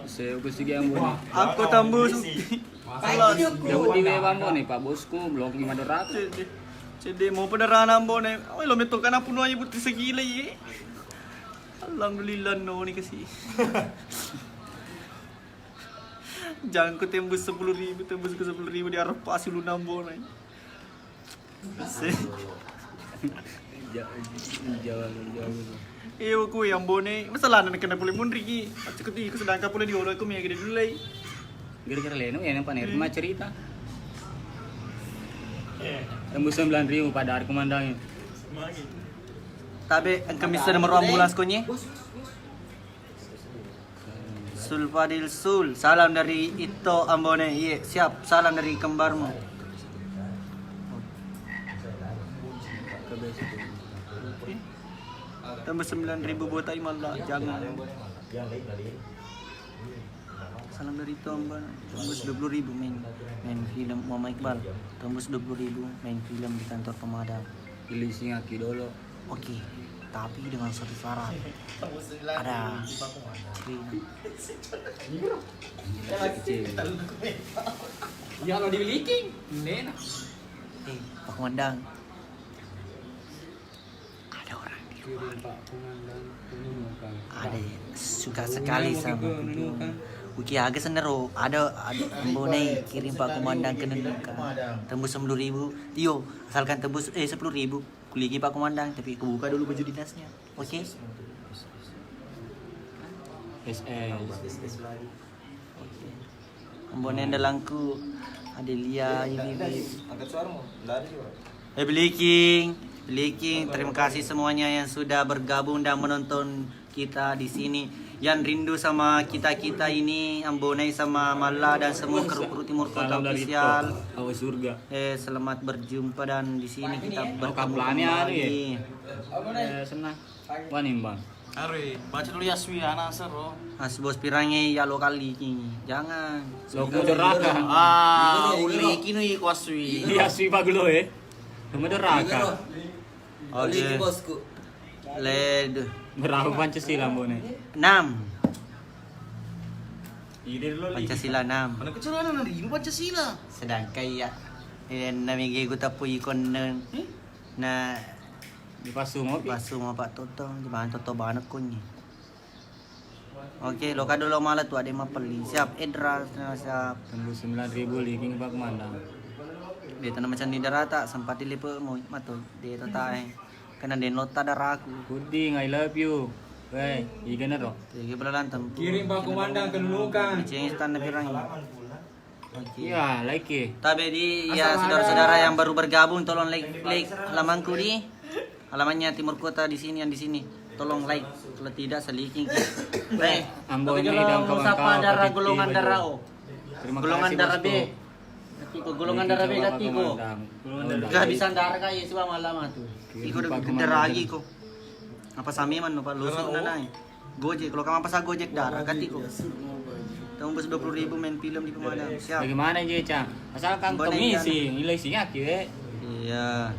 saya gusti yang bon. Aku tambus. Allah. Jauh di bambo nih Pak Bosku, blok 500. Jadi mau penerangan ambo nih. Oh, lo meto kan apa nuanya putih segila ye. Alhamdulillah no nih kasih. Jangan ku tembus 10.000, tembus ke 10.000 di arah pasi lu nambo nih. Jauh. Iyo ku yang bone, masalah nak kena boleh mundri ki. Aku sedangkan boleh diolah aku mia gede dulu lagi. Gara-gara leno ya nampak nih rumah cerita. Tembus 9.000 pada hari komandangnya. Tapi kami sudah nomor ambulans konye. Sul Fadil Sul, salam dari Ito Ambone. Iya, siap. Salam dari kembarmu. Tambah 9.000 buat ai malah jangan. Salam dari Ito Ambone. Tembus 20.000 main film Mama Iqbal. Tembus 20.000 main film di kantor pemadam. Pilih singaki dulu. Oke, tapi dengan satu syarat. Ada Ya lo dimiliki. Enak. Pak Komandan. Ada orang di Kirim Pak Komandang penunukan. ada suka sekali sama Uki agak senero ada Ambone kirim Pak Komandan ke Nunukan tembus 10.000 Tio asalkan tembus 10.000 kuligi Pak Komandan tapi aku buka dulu baju dinasnya oke SS. Ambone dalangku Adelia ini Angkat suaramu, lari juga. Beli King Piliking, terima kasih semuanya yang sudah bergabung dan menonton kita di sini. Yang rindu sama kita-kita ini, Ambonai sama Mala dan semua kru Timur Kota Salam dari official. Awas surga. Selamat berjumpa dan di sini kita bertemu kaplani ada lagi. Senang. Wani bang. Ari, baca dulu ya Swi Nasar oh. Mas bos pirangi ya lo kali ini. Jangan. Lo mau doraka. Uli kini kuaswi. Iya sih pak lo Mau doraka. Oke. Led Berapa Pancasila mbone? 6. Pancasila 6. Mana kecelakaan nanti ini Pancasila. Sedang kaya namigi ko tapo ikon na Di pasu mo. paso mo pa toto di ba toto banget ko ni. Oke, lo kado lo malat tuh ada mapeli. Siap Edra siap. Tunggu 9.000 liking pak mandang. Dito na macam ni darata sempat dilipo mo mato. Dito tayo. Kana den lota daraku. Kuding I love you. Weh, ikan na ro. Sige belalantam. Kirim Pak Komandan ke Nunukan. Cengis tan na pirang. Oke. Iya, like. Tabe di ya saudara-saudara yang baru bergabung tolong like halamanku di halamannya Timur Kota di sini yang di sini. Tolong like kalau tidak seliking. Baik. Ambon Tapi ini kalau dalam mau kawan-kawan sapa darah Patiti golongan Baju. darah O. Terima Golongan kasih, darah B. bosku. Gatiko golongan darah B gatiko. Kehabisan darah kayak sih malam tuh. Iko udah darah lagi kok. Apa sami man no pa lusot na lang. Gojek kalau kamu pas Gojek darah gatiko. Tembus 20.000 main film di Pemadam. Siap. Bagaimana Jeca? Asalkan Boleh, komisi, nilai singa kiwe. Iya.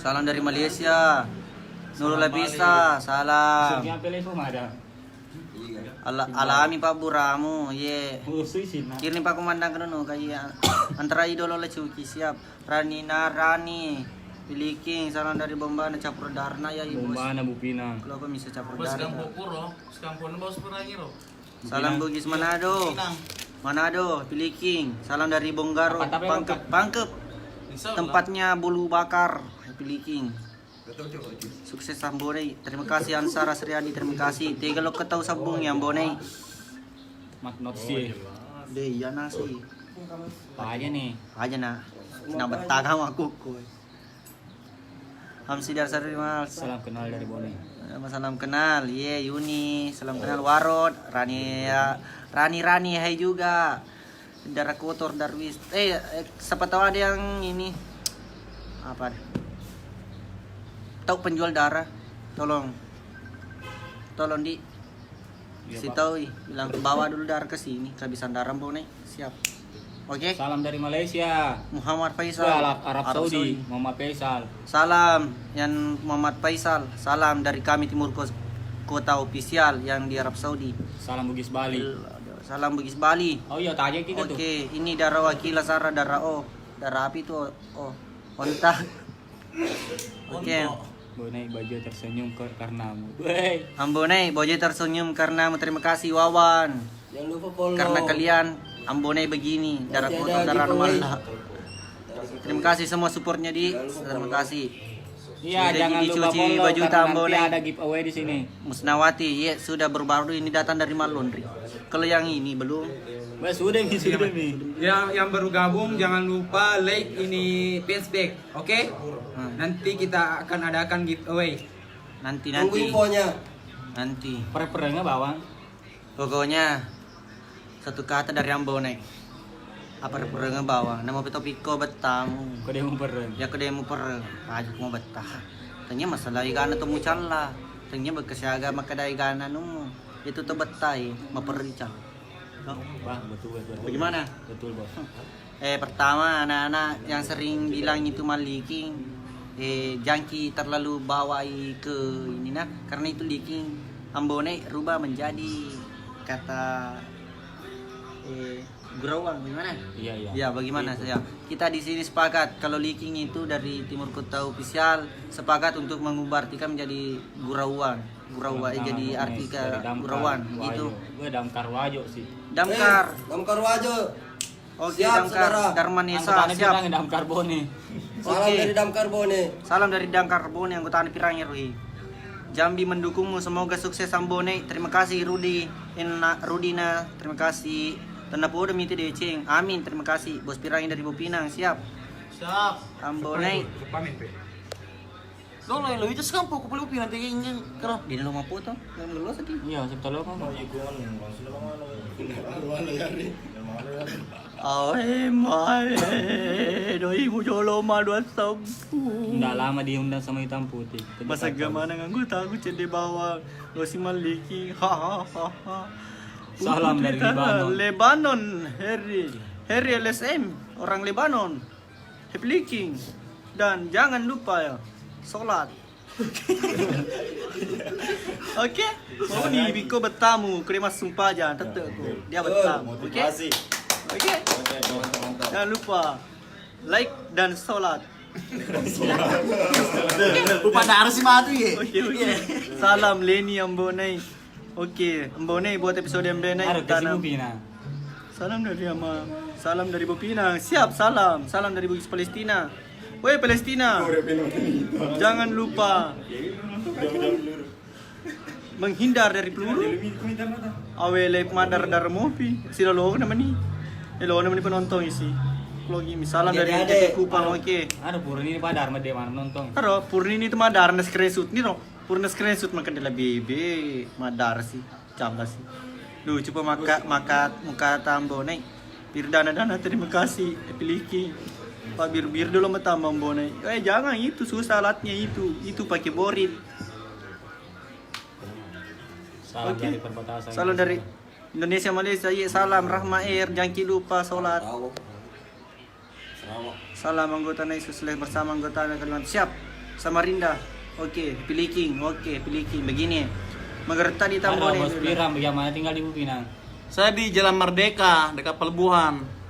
Salam dari Malaysia. Nurul Labisa, salam. Surya pilih pemada. Alami Pak Buramu, ye. Musuh sih. Kirim Pak Komandan kanu kayak antara idolo lecuki siap. Rani, Piliking, salam dari Bombana Capur Darna ya ibu. Bombana Bupina. Kalau kau bisa Capur Bos Darna. kampung ro, kampung bos perangi ro. Salam Bugis Manado. Manado, Piliking. Salam dari Bonggaro, Pangkep. Tempatnya bulu bakar, Piliking. Sukses Ambonai. Terima kasih Ansara Sriadi, terima kasih. Tiga lo ketau sabung ya Ambonai. Maknot sih. Deh, iya nasi. Apa aja nih? Aja nak. Nak betagam aku koi. Hamsidar Sarimal. Salam kenal dari Bone. Salam kenal. Ye, Yuni. Salam kenal Warod. Rani hai juga. Darah kotor Darwis. Siapa tahu ada yang ini apa? Tahu penjual darah? Tolong di si tahu bilang bawa dulu darah ke sini. Kehabisan darah Bone. Siap. Oke. Salam dari Malaysia. Muhammad Faisal. Arab Saudi. Muhammad Faisal. Salam yang Muhammad Faisal. Salam dari kami Timur Kota official yang di Arab Saudi. Salam Bugis Bali. Salam Bugis Bali. Oh iya, tanya kita tuh. Oke, ini darah wakil Sara darah O. Darah api tuh O. Onta. Oke. Bonai baju tersenyum karenamu. Wey. Ambonai Boje tersenyum karenamu. Terima kasih Wawan. Jangan lupa follow. Karena kalian Ambonai begini, darah kotor, darah Mala. Terima kasih semua supportnya di. Terima kasih. Iya, Sudah jangan lupa dicuci follow baju karena Tambone. nanti ada giveaway di sini. Musnawati, ya sudah baru ini datang dari Malundri. Kalau yang ini belum. Mas sudah nih. Yang baru gabung jangan lupa like ini Facebook, oke? Nanti kita akan adakan giveaway. Nanti. Tunggu infonya. Nanti. Perengnya bawang. Pokoknya satu kata dari Ambonai. Apa pereng bawang? Nama Piko betamu. Kau dia mau pereng. Ya kedai mu pereng. Ajuk mau betah. Tanya masalah igana tu mucalla. Tanya berkesiaga makadai igana numu. Itu tu betai maperical. Wah, betul. Bagaimana? Betul, Bos. Pertama anak-anak yang sering bilang itu maliking. Jangki terlalu bawai ke ini nah. Karena itu leaking. Ambonai rubah menjadi kata Gurawang gimana? Iya. Ya bagaimana saya? Kita di sini sepakat kalau leaking itu dari Timur Kota official sepakat untuk mengubartikan menjadi Gurawang. Jadi arti ke Gurawan itu. Gue damkar wajo sih. Damkar. Damkar Wajo. Oke, Siap, Damkar. saudara. Darmanesa Anggotanya siap. bilang damkar Bone. Salam Oke. dari Damkar Bone. Salam dari Damkar Bone anggota Pirangnya Rui. Jambi mendukungmu, semoga sukses Ambonai. Terima kasih Rudina, terima kasih. Tanda podo miti deceng. Amin, terima kasih. Bos Pirangnya dari Bupinang, siap. Siap. Ambonai. Pamit, Pe. Dong lo itu sekampo ko pala pinante kayaknya karo. Di dalam apa tuh? Dalam gelas tadi. Iya, siapa tahu kan. Awe mae, doi mo jolo malu sampu. Enggak lama diundang sama hitam putih. Masa gimana nganggota aku cede bawang. Lo si maliki. Ha. Salam dari Lebanon. Lebanon, Harry LSM, orang Lebanon. Happy King. Dan jangan lupa ya, sholat. Oke? Mau nih Biko bertamu, kremas sumpah jangan tetep aku. Dia bertamu. Oke? Motivasi. Oke? Jangan lupa like dan sholat. Upadara si Matu ye. Oke. Salam Leni Ambonai. Oke, Ambonai buat episode Ambonai. Harus kasih Bupina. Salam dari Bupina. Siap, salam dari Bugis Palestina. Woi Palestina, jangan lupa menghindar dari peluru. Awele madar dar mopi. Sila lo nama ni. Lo nama ni penonton isi. Logi salam dari Jati Kupang. Oke. Ada Purni padar mede mana nonton. Haro, Purni ni tu madar na screenshot ni ro. Purna screenshot makan dela bebe madar sih. Camba sih. Duh, coba muka tambo nih. Birdana terima kasih. Piliki. Pak bir dulu mata Ambonai. Jangan itu susah alatnya itu pakai borit. Salam Oke. dari perbatasan. Salam dari Indonesia Malaysia. Salam Rahma Air. Jangan lupa sholat. Salam anggota Naisus bersama anggota Kalimantan. Siap. Samarinda. Oke, Piliking. Begini. Mengerta di Ada Tambone. bos Piram bagaimana tinggal di Bupina. Saya di Jalan Merdeka dekat Pelebuhan.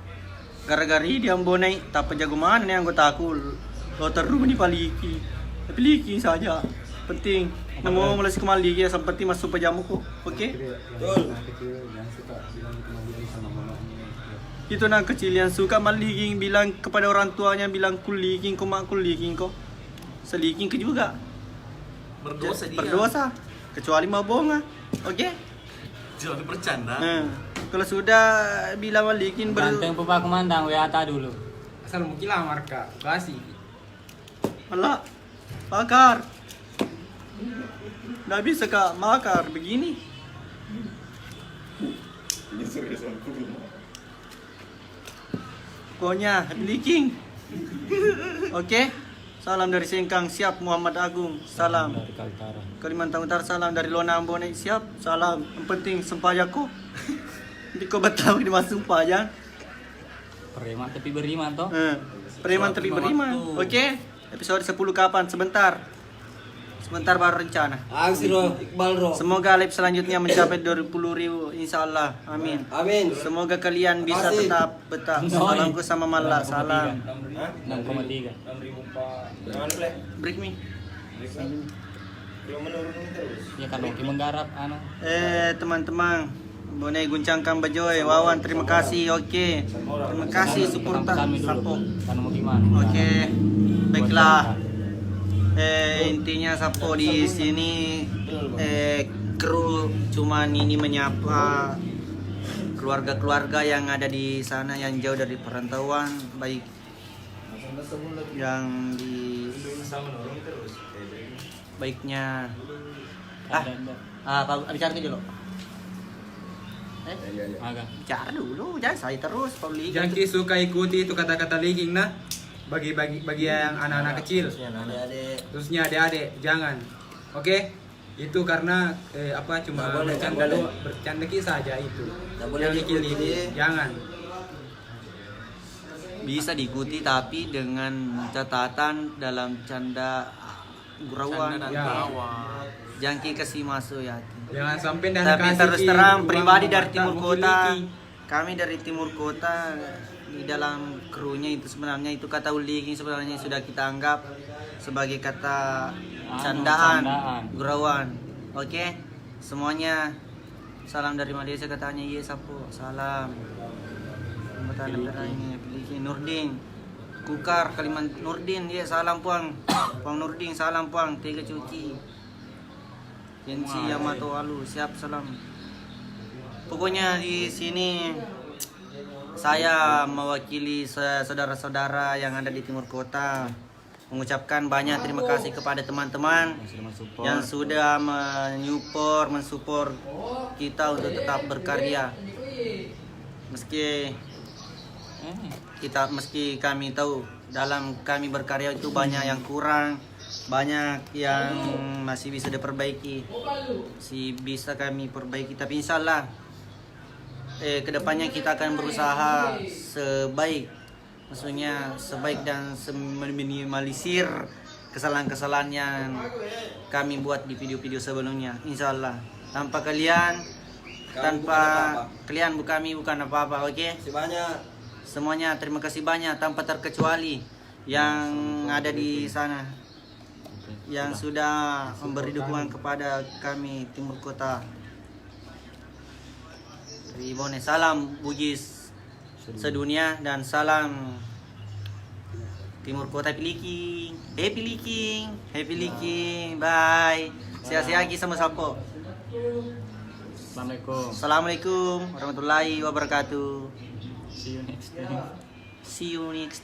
Gara-gara di Ambonai, tak jago mana nih anggota aku. Lo terus ni paliki. Piliki saja. Penting. Namo mulai kembali ya, seperti masuk pajamu kok. Oke? Itu anak kecil yang suka maliging bilang kepada orang tuanya bilang kuliking kok mak kuliking kok. Seliking ke juga. Berdosa. Kecuali mabonga. Oke? Jangan bercanda. Kalau sudah bilang malikin Ganteng Pak Komandang WA dulu. Asal mungkin lah marka. Kasih. Alah, makar. Nggak bisa kak makar begini. Pokoknya leaking. Oke. Salam dari Sengkang, siap Muhammad Agung. Salam. Dari Kaltara. Kalimantan Utara, salam dari Lona Ambonai, siap. Salam. Yang penting sempayaku. Di kau betul di mas sempayang. Preman tapi beriman toh. Preman tapi beriman. Oke. Episode 10 kapan? Sebentar baru rencana. Aksi ro, Iqbal ro. Semoga live selanjutnya mencapai 20.000 insyaallah. Amin. Amin. Semoga kalian bisa Makasih. tetap betah. Salamku sama Mala. Salam. 6,3. Jangan play. Break me. Belum menurun terus. Ya kan Oki menggarap Teman-teman, boleh guncangkan Bajoy, Wawan, terima kasih. Oke. Terima kasih support kami dulu. Sapo. Kan mau gimana? Oke. Baiklah. Intinya Sapo di sini kru cuman ini menyapa keluarga-keluarga yang ada di sana yang jauh dari perantauan, baik yang di baiknya Pak bicara dulu. Agak. Bicara dulu, jangan saya terus Pauli. Jangan suka ikuti itu kata-kata leaking nah. Bagi yang anak-anak kecil. Terusnya adik-adik jangan. Oke? Itu karena cuma bercanda kisah aja itu. Yang leaking jangan. Bisa diikuti tapi dengan catatan dalam canda gurauan. Ya. Jangan kasih masuk ya. Jangan sampai dah Tapi kasih terus terang uang pribadi dari mata timur mungkin kota, leaking. kami dari timur kota di dalam krunya itu sebenarnya itu kata leaking sebenarnya sudah kita anggap sebagai kata candaan, gurauan. Oke? Semuanya salam dari Malaysia katanya yes Sapo. Salam. Negara ini pilih Nurdin. Kukar Kalimantan Nurdin ya salam puang. Puang Nurdin salam puang. Tiga cuci. Yensi Yamato Alu siap salam. Pokoknya di sini saya mewakili saudara-saudara yang ada di timur kota mengucapkan banyak terima kasih kepada teman-teman yang sudah mensupport kita untuk tetap berkarya. Meski kami tahu dalam kami berkarya itu banyak yang kurang, banyak yang masih bisa diperbaiki, bisa kami perbaiki. Tapi insyaallah kedepannya kita akan berusaha sebaik dan meminimalisir kesalahan-kesalahan yang kami buat di video-video sebelumnya. Insyaallah tanpa kalian kami bukan apa-apa. Oke? Banyak. Semuanya terima kasih banyak tanpa terkecuali yang ada di sana yang sudah memberi dukungan kepada kami Timur Kota Ribone. Salam Bugis sedunia dan salam Timur Kota Piliking. Happy leaking. Bye. Sehat-sehat sama Sapo. Assalamualaikum Assalamualaikum warahmatullahi wabarakatuh. see you next time See you next time.